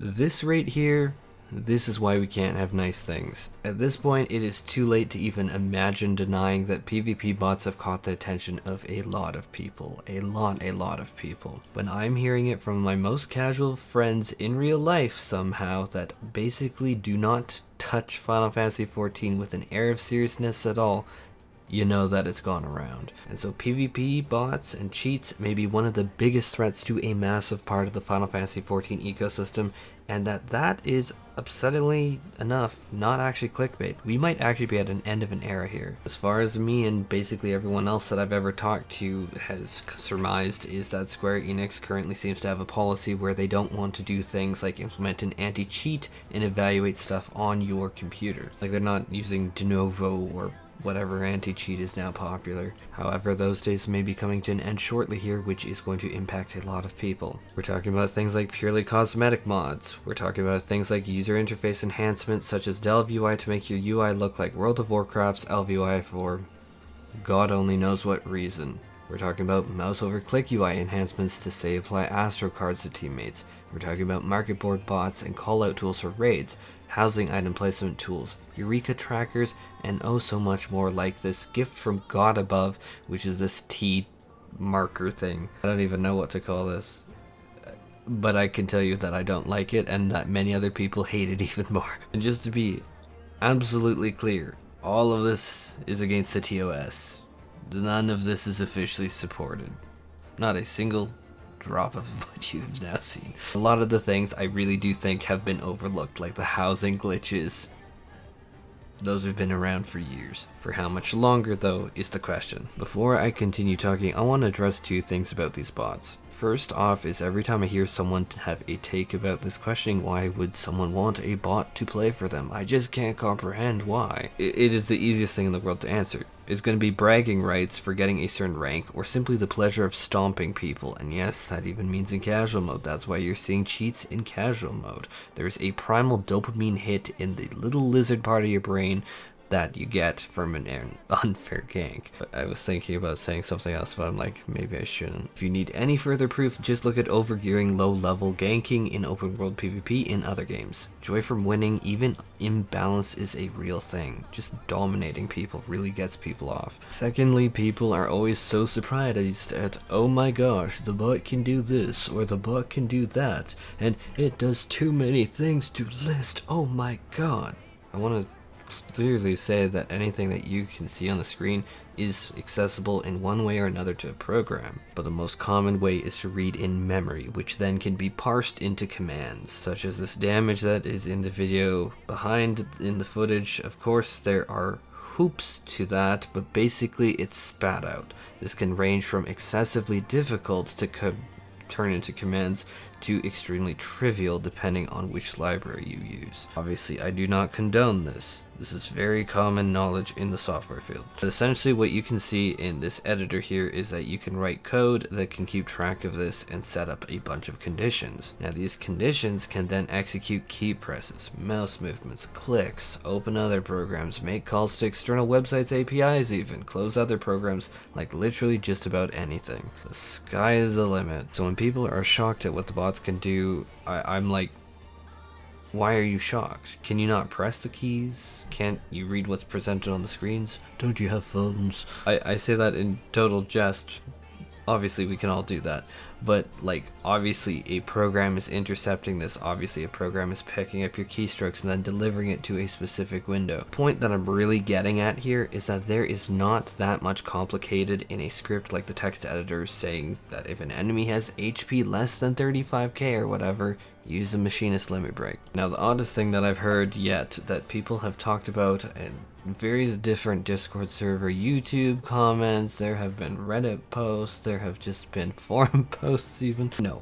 This right here, this is why we can't have nice things. At this point, it is too late to even imagine denying that PvP bots have caught the attention of a lot of people. A lot of people. When I'm hearing it from my most casual friends in real life somehow that basically do not touch Final Fantasy XIV with an air of seriousness at all, you know that it's gone around. And so PvP bots and cheats may be one of the biggest threats to a massive part of the Final Fantasy XIV ecosystem, and that is, upsettingly enough, not actually clickbait. We might actually be at an end of an era here. As far as me and basically everyone else that I've ever talked to has surmised, is that Square Enix currently seems to have a policy where they don't want to do things like implement an anti-cheat and evaluate stuff on your computer. Like, they're not using de novo or whatever anti-cheat is now popular. However, those days may be coming to an end shortly here, which is going to impact a lot of people. We're talking about things like purely cosmetic mods. We're talking about things like user interface enhancements such as Delve UI to make your UI look like World of Warcraft's LVUI for God only knows what reason. We're talking about mouse over click UI enhancements to say apply Astro cards to teammates. We're talking about market board bots and callout tools for raids, housing item placement tools, Eureka trackers, and oh so much more, like this gift from God above, which is this T marker thing. I don't even know what to call this, but I can tell you that I don't like it and that many other people hate it even more. And just to be absolutely clear, all of this is against the TOS. None of this is officially supported. Not a single drop of what you've now seen. A lot of the things I really do think have been overlooked, like the housing glitches. Those have been around for years. For how much longer, though, is the question. Before I continue talking, I want to address two things about these bots. First off is every time I hear someone have a take about this, questioning why would someone want a bot to play for them. I just can't comprehend why. It is the easiest thing in the world to answer. It's going to be bragging rights for getting a certain rank, or simply the pleasure of stomping people. And yes, that even means in casual mode. That's why you're seeing cheats in casual mode. There's a primal dopamine hit in the little lizard part of your brain that you get from an unfair gank. But I was thinking about saying something else, but I'm like, maybe I shouldn't. If you need any further proof, just look at overgearing low-level ganking in open world PvP in other games. Joy from winning, even imbalance, is a real thing. Just dominating people really gets people off. Secondly, people are always so surprised at, oh my gosh, the bot can do this, or the bot can do that, and it does too many things to list, oh my god. I want to clearly say that anything that you can see on the screen is accessible in one way or another to a program, but the most common way is to read in memory, which then can be parsed into commands, such as this damage that is in the video behind in the footage. Of course, there are hoops to that, but basically it's spat out. This can range from excessively difficult to turn into commands to extremely trivial depending on which library you use. Obviously, I do not condone this. This is very common knowledge in the software field. But essentially what you can see in this editor here is that you can write code that can keep track of this and set up a bunch of conditions. Now these conditions can then execute key presses, mouse movements, clicks, open other programs, make calls to external websites, APIs even, close other programs, like literally just about anything. The sky is the limit. So when people are shocked at what the bots can do, I'm like, why are you shocked? Can you not press the keys? Can't you read what's presented on the screens? Don't you have phones? I say that in total jest. Obviously we can all do that, but like, obviously a program is intercepting this, obviously a program is picking up your keystrokes and then delivering it to a specific window. The point that I'm really getting at here is that there is not that much complicated in a script like the text editor saying that if an enemy has HP less than 35k or whatever, use the machinist limit break. Now the oddest thing that I've heard yet that people have talked about in various different Discord server, YouTube comments, there have been Reddit posts, there have just been forum posts even. No,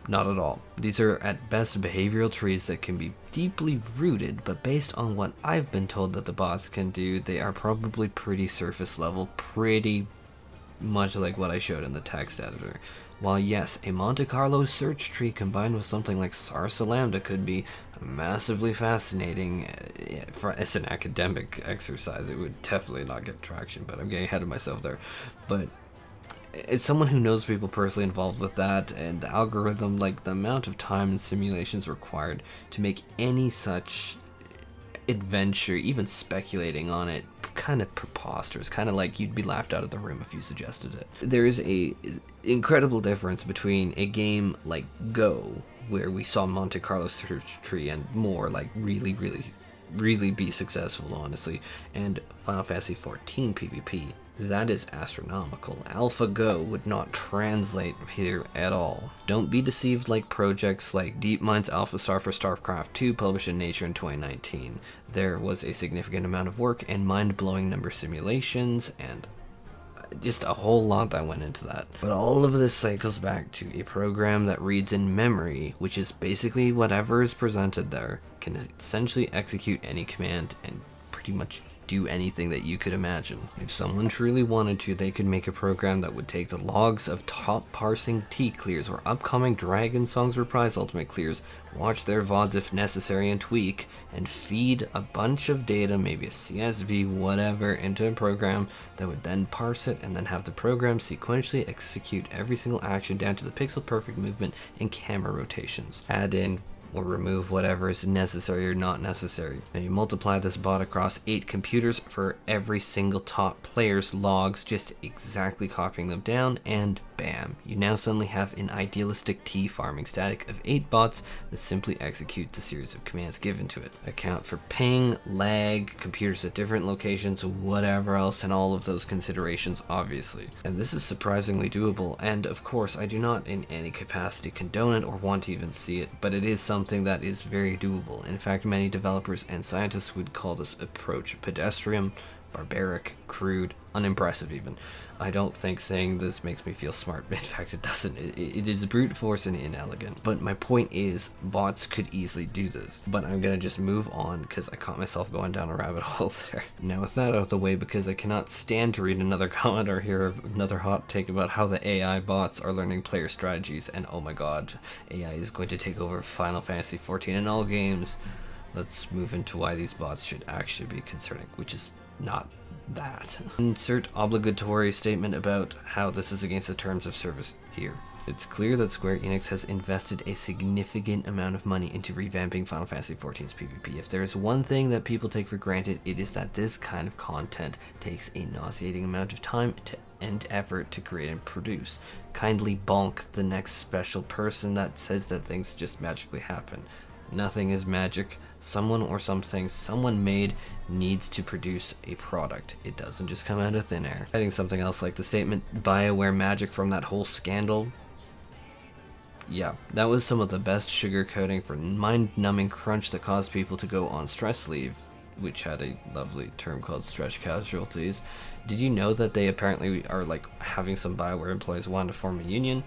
not at all. These are at best behavioral trees that can be deeply rooted, but based on what I've been told that the bots can do, they are probably pretty surface level, pretty much like what I showed in the text editor. While yes, a Monte Carlo search tree combined with something like Sarsa Lambda could be massively fascinating as an academic exercise, it would definitely not get traction, but I'm getting ahead of myself there. But As someone who knows people personally involved with that, and the algorithm, like the amount of time and simulations required to make any such adventure, even speculating on it, kind of preposterous, kind of like you'd be laughed out of the room if you suggested it. There is a incredible difference between a game like Go, where we saw Monte Carlo search tree and more like really be successful, honestly, and Final Fantasy XIV PvP. That is astronomical. AlphaGo would not translate here at all. Don't be deceived like projects like DeepMind's AlphaStar for StarCraft 2 published in Nature in 2019. There was a significant amount of work and mind-blowing number simulations and just a whole lot that went into that. But all of this cycles back to a program that reads in memory, which is basically whatever is presented there, can essentially execute any command and pretty much do anything that you could imagine. If someone truly wanted to, they could make a program that would take the logs of top parsing T clears or upcoming Dragon Songs Reprise Ultimate clears, watch their VODs if necessary and tweak, and feed a bunch of data, maybe a CSV, whatever, into a program that would then parse it and then have the program sequentially execute every single action down to the pixel perfect movement and camera rotations. Add in or remove whatever is necessary or not necessary. Now you multiply this bot across 8 computers for every single top player's logs, just exactly copying them down, and bam, you now suddenly have an idealistic T farming static of 8 bots that simply execute the series of commands given to it. Account for ping, lag, computers at different locations, whatever else, and all of those considerations, obviously. And this is surprisingly doable, and of course I do not in any capacity condone it or want to even see it, but it is something that is very doable. In fact, many developers and scientists would call this approach pedestrian, barbaric, crude, unimpressive even. I don't think saying this makes me feel smart. In fact, it doesn't. It is brute force and inelegant. But my point is, bots could easily do this. But I'm gonna just move on because I caught myself going down a rabbit hole there. Now with that out of the way, because I cannot stand to read another comment or hear another hot take about how the AI bots are learning player strategies, and oh my god, AI is going to take over Final Fantasy XIV in all games. Let's move into why these bots should actually be concerning, which is not that. Insert obligatory statement about how this is against the terms of service here. It's clear that Square Enix has invested a significant amount of money into revamping Final Fantasy XIV's PvP. If there is one thing that people take for granted, it is that this kind of content takes a nauseating amount of time and effort to create and produce. Kindly bonk the next special person that says that things just magically happen. Nothing is magic. Someone or something someone made needs to produce a product. It doesn't just come out of thin air. Adding something else like the statement BioWare magic from that whole scandal. Yeah, that was some of the best sugarcoating for mind-numbing crunch that caused people to go on stress leave, which had a lovely term called stretch casualties. Did you know that they apparently are like having some BioWare employees want to form a union?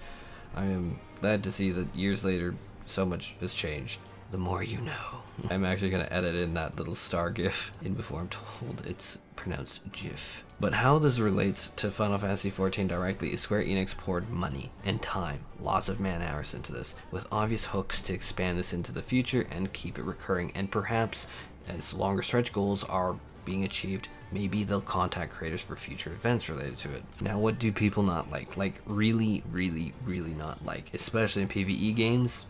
I am glad to see that years later so much has changed. The more you know. I'm actually going to edit in that little star gif in before I'm told it's pronounced GIF. But how this relates to Final Fantasy XIV directly is Square Enix poured money and time, lots of man hours into this, with obvious hooks to expand this into the future and keep it recurring, and perhaps as longer stretch goals are being achieved, maybe they'll contact creators for future events related to it. Now, what do people not like? Like, really not like, especially in PvE games?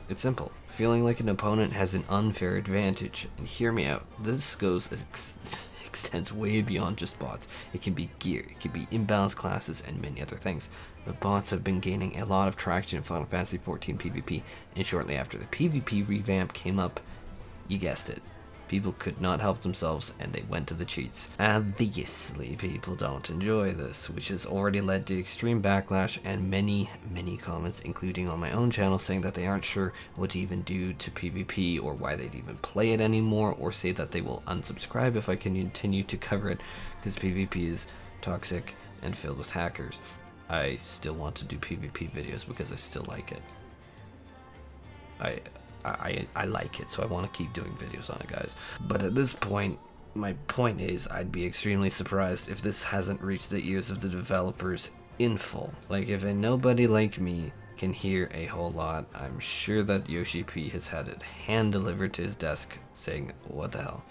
It's simple. Feeling like an opponent has an unfair advantage. And hear me out. This extends way beyond just bots. It can be gear, it can be imbalanced classes, and many other things. But bots have been gaining a lot of traction in Final Fantasy XIV PvP, and shortly after the PvP revamp came up, you guessed it. People could not help themselves and they went to the cheats. Obviously, people don't enjoy this, which has already led to extreme backlash and many comments, including on my own channel, saying that they aren't sure what to even do to PvP or why they'd even play it anymore, or say that they will unsubscribe if I can continue to cover it because PvP is toxic and filled with hackers. I still want to do PvP videos because I still like it. I like it, so I want to keep doing videos on it, guys. But at this point, my point is, I'd be extremely surprised if this hasn't reached the ears of the developers in full. Like, if a nobody like me can hear a whole lot, I'm sure that Yoshi P has had it hand-delivered to his desk saying, what the hell?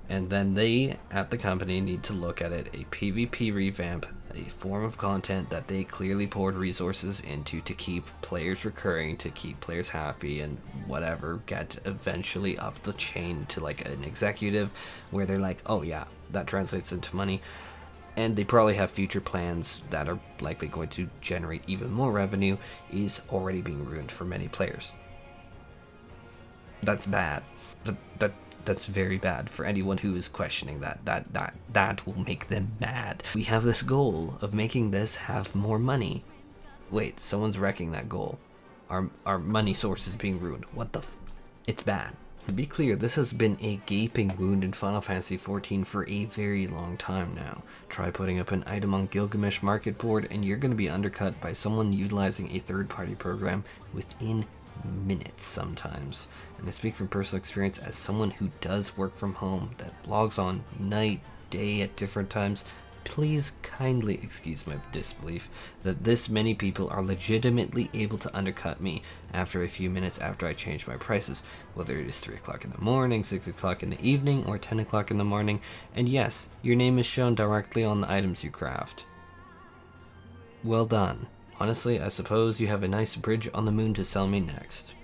And then they, at the company, need to look at it, a PvP revamp a form of content that they clearly poured resources into to keep players recurring, to keep players happy, and whatever, get eventually up the chain to like an executive where they're like, oh yeah, that translates into money. And they probably have future plans that are likely going to generate even more revenue, is already being ruined for many players. That's bad. That's very bad for anyone who is questioning that. That will make them mad. We have this goal of making this have more money. Wait, someone's wrecking that goal. Our money source is being ruined. What the it's bad. To be clear, this has been a gaping wound in Final Fantasy XIV for a very long time now. Try putting up an item on Gilgamesh Market Board and you're going to be undercut by someone utilizing a third-party program within minutes sometimes. And I speak from personal experience as someone who does work from home, that logs on night, day at different times. Please kindly excuse my disbelief that this many people are legitimately able to undercut me after a few minutes after I change my prices, whether it is 3 o'clock in the morning, 6 o'clock in the evening, or 10 o'clock in the morning. And yes, your name is shown directly on the items you craft. Well done. Honestly, I suppose you have a nice bridge on the moon to sell me next.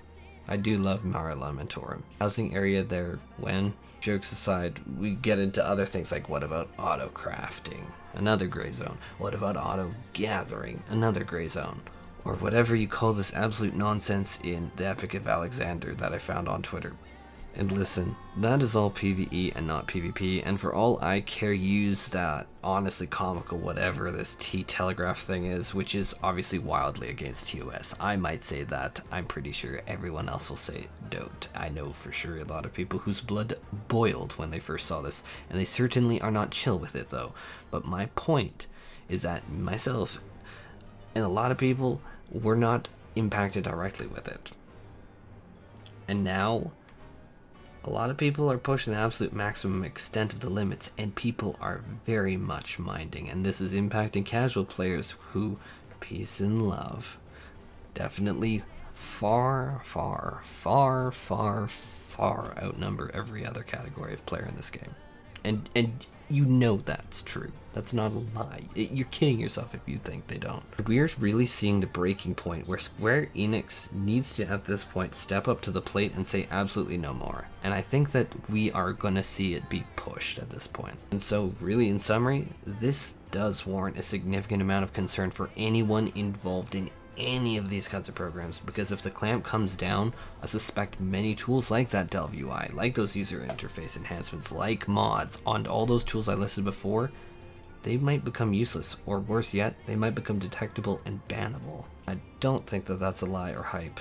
I do love Mara Lamentorum. Housing area there when, jokes aside, we get into other things like what about auto crafting? Another gray zone. What about auto gathering? Another gray zone. Or whatever you call this absolute nonsense in the Epic of Alexander that I found on Twitter. And listen, that is all PvE and not PvP, and for all I care, use that honestly comical whatever this T-Telegraph thing is, which is obviously wildly against TOS. I might say that. I'm pretty sure everyone else will say don't. I know for sure a lot of people whose blood boiled when they first saw this, and they certainly are not chill with it though. But my point is that myself and a lot of people were not impacted directly with it. And now a lot of people are pushing the absolute maximum extent of the limits, and people are very much minding, and this is impacting casual players who, peace and love, definitely far outnumber every other category of player in this game. And you know that's true. That's not a lie. You're kidding yourself if you think they don't. We're really seeing the breaking point where Square Enix needs to, at this point, step up to the plate and say absolutely no more. And I think that we are going to see it be pushed at this point. And so really, in summary, this does warrant a significant amount of concern for anyone involved in any of these kinds of programs, because if the clamp comes down, I suspect many tools like that Delve UI, like those user interface enhancements, like mods, on all those tools I listed before, they might become useless, or worse yet, they might become detectable and bannable. I don't think that that's a lie or hype.